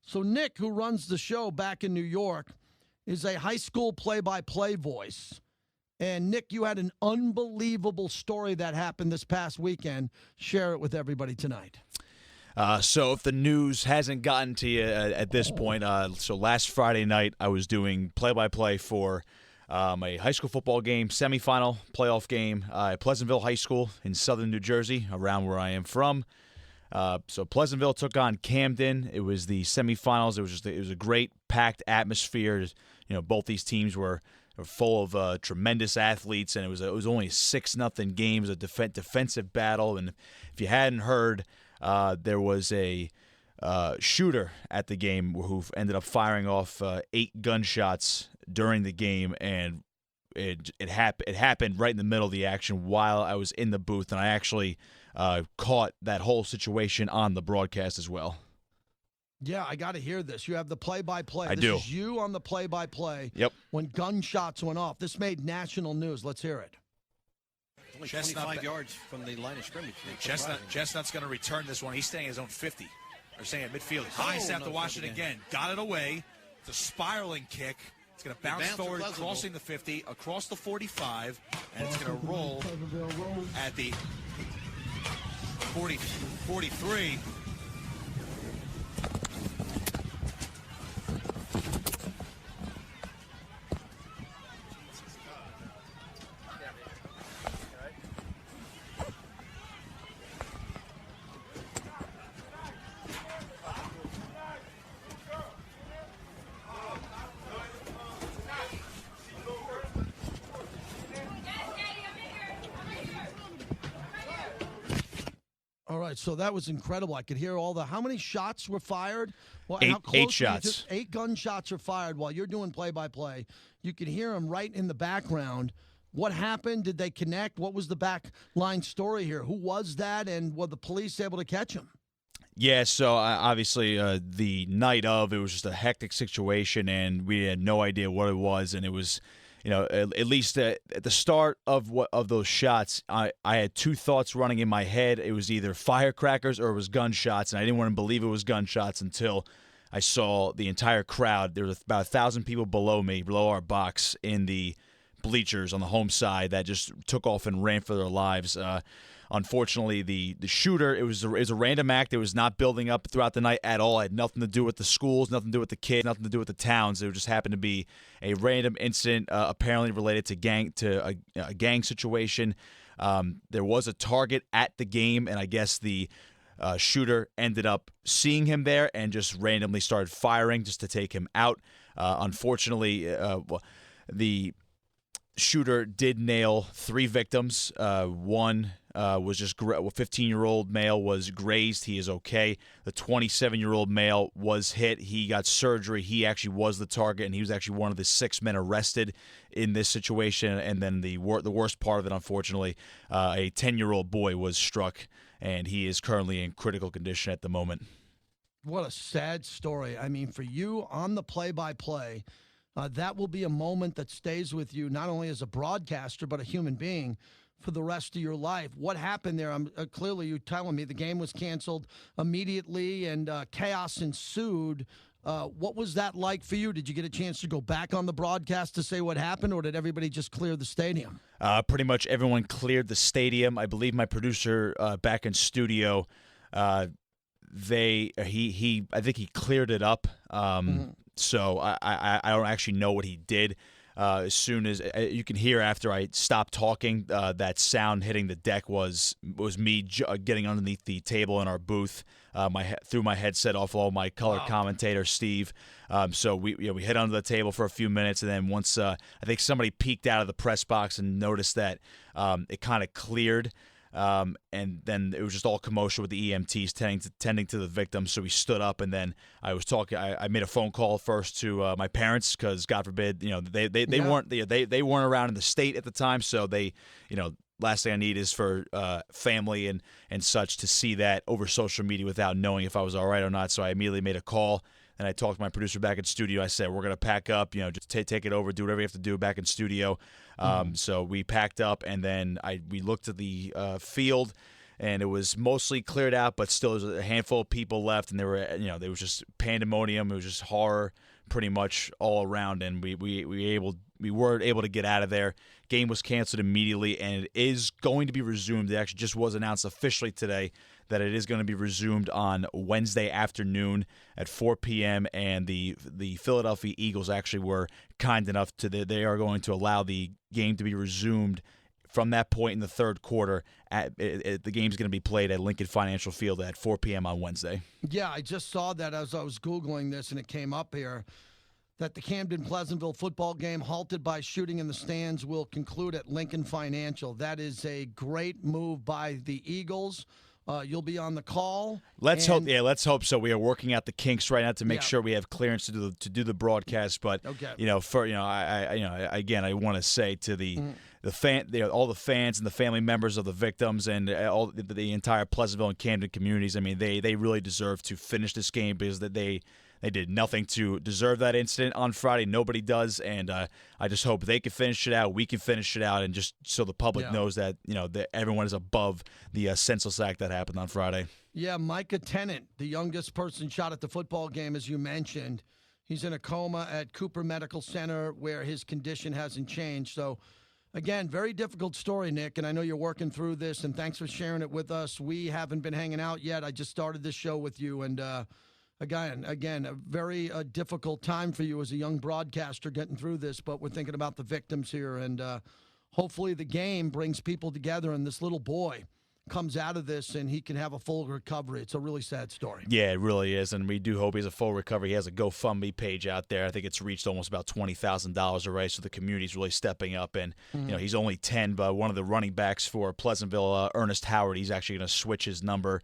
So Nick, who runs the show back in New York, is a high school play-by-play voice. And, Nick, you had an unbelievable story that happened this past weekend. Share it with everybody tonight. So if the news hasn't gotten to you at this point, so last Friday night I was doing play-by-play for a high school football game, semifinal playoff game at Pleasantville High School in southern New Jersey, around where I am from. So Pleasantville took on Camden. It was the semifinals. It was a great packed atmosphere. Both these teams were full of tremendous athletes, and it was only a 6-0 game. It was a defensive battle, and if you hadn't heard, there was a shooter at the game who ended up firing off 8 gunshots during the game, and it happened right in the middle of the action while I was in the booth, and I actually caught that whole situation on the broadcast as well. Yeah, I got to hear this. You have the play-by-play. This is you on the play-by-play. Yep. When gunshots went off. This made national news. Let's hear it. Only 25 yards from the line of scrimmage. Chestnut's going to return this one. He's staying at his own 50. Or staying at midfield. High snap to Washington again. Got it away. It's a spiraling kick. It's going to bounce forward, crossing the 50, across the 45, and it's going to roll at the 43. All right, so that was incredible. I could hear how many shots were fired? Well, 8 shots. 8 gunshots are fired while you're doing play-by-play. You can hear them right in the background. What happened? Did they connect? What was the back line story here? Who was that, and were the police able to catch him? Yeah, so obviously the night of, it was just a hectic situation, and we had no idea what it was, and it was, at least at the start of those shots, I had 2 thoughts running in my head. It was either firecrackers or it was gunshots, and I didn't want to believe it was gunshots until I saw the entire crowd. There was about 1,000 people below our box in the bleachers on the home side that just took off and ran for their lives. Unfortunately, the shooter, it was a random act. It was not building up throughout the night at all. It had nothing to do with the schools, nothing to do with the kids, nothing to do with the towns. It just happened to be a random incident, apparently related to a gang situation. There was a target at the game, and I guess the shooter ended up seeing him there and just randomly started firing just to take him out. Unfortunately, the shooter did nail 3 victims. One was just a 15-year-old male was grazed. He is okay. The 27-year-old male was hit. He got surgery. He actually was the target, and he was actually one of the 6 men arrested in this situation. And then the worst part of it, unfortunately, a 10-year-old boy was struck, and he is currently in critical condition at the moment. What a sad story. I mean, for you on the play-by-play, that will be a moment that stays with you not only as a broadcaster but a human being for the rest of your life. What happened there? Clearly, you're telling me the game was canceled immediately and chaos ensued. What was that like for you? Did you get a chance to go back on the broadcast to say what happened, or did everybody just clear the stadium? Pretty much everyone cleared the stadium. I believe my producer back in studio, I think he cleared it up. So I don't actually know what he did. As soon as you can hear after I stopped talking, that sound hitting the deck was me getting underneath the table in our booth. Threw my headset off all my color commentator Steve. So we hit under the table for a few minutes, and then once I think somebody peeked out of the press box and noticed that it kind of cleared. And then it was just all commotion with the EMTs tending to the victims. So we stood up, and then I was talking. I made a phone call first to my parents because, God forbid, they weren't around in the state at the time. So they, last thing I need is for family and such to see that over social media without knowing if I was all right or not. So I immediately made a call. And I talked to my producer back in studio. I said, we're going to pack up, just take it over, do whatever you have to do back in studio. So we packed up, and then we looked at the field, and it was mostly cleared out, but still there was a handful of people left, and there was just pandemonium. It was just horror pretty much all around, and we were able to get out of there. Game was canceled immediately, and it is going to be resumed. It actually just was announced officially today that it is going to be resumed on Wednesday afternoon at 4 p.m. And the Philadelphia Eagles actually were kind enough they are going to allow the game to be resumed from that point in the third quarter. The game's going to be played at Lincoln Financial Field at 4 p.m. on Wednesday. Yeah, I just saw that as I was Googling this, and it came up here that the Camden-Pleasantville football game, halted by shooting in the stands, will conclude at Lincoln Financial. That is a great move by the Eagles. You'll be on the call. Let's hope. Yeah, let's hope so. We are working out the kinks right now to make Yeah. sure we have clearance to do the broadcast. But Okay. I want to say to the all the fans and the family members of the victims and all the entire Pleasantville and Camden communities. I mean, they really deserve to finish this game because they did nothing to deserve that incident on Friday. Nobody does, and I just hope they can finish it out. We can finish it out, and just so the public knows that that everyone is above the senseless act that happened on Friday. Yeah, Micah Tennant, the youngest person shot at the football game, as you mentioned. He's in a coma at Cooper Medical Center where his condition hasn't changed. So, again, very difficult story, Nick, and I know you're working through this, and thanks for sharing it with us. We haven't been hanging out yet. I just started this show with you, and Again, a very difficult time for you as a young broadcaster getting through this, but we're thinking about the victims here, and hopefully the game brings people together, and this little boy comes out of this and he can have a full recovery. It's a really sad story. Yeah, it really is, and we do hope he has a full recovery. He has a GoFundMe page out there. I think it's reached almost about $20,000 already, so the community's really stepping up. And he's only 10, but one of the running backs for Pleasantville, Ernest Howard, he's actually going to switch his number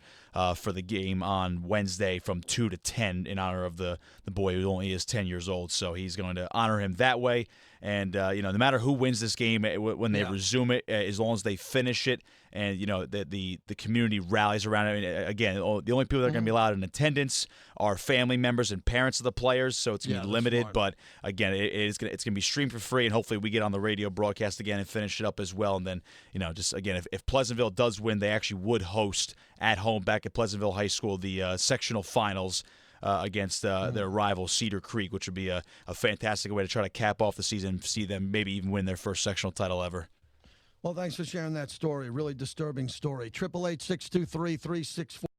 for the game on Wednesday from 2 to 10 in honor of the boy who only is 10 years old. So he's going to honor him that way. And no matter who wins this game, when they resume it, as long as they finish it, and the community rallies around it. And again, the only people that are going to be allowed in attendance are family members and parents of the players, so it's going to be limited. Smart. But again, it's going to be streamed for free, and hopefully we get on the radio broadcast again and finish it up as well. And then just again, if Pleasantville does win, they actually would host at home back at Pleasantville High School the sectional finals. Against their rival Cedar Creek, which would be a fantastic way to try to cap off the season, see them maybe even win their first sectional title ever. Well, thanks for sharing that story. Really disturbing story. 888-623-3640.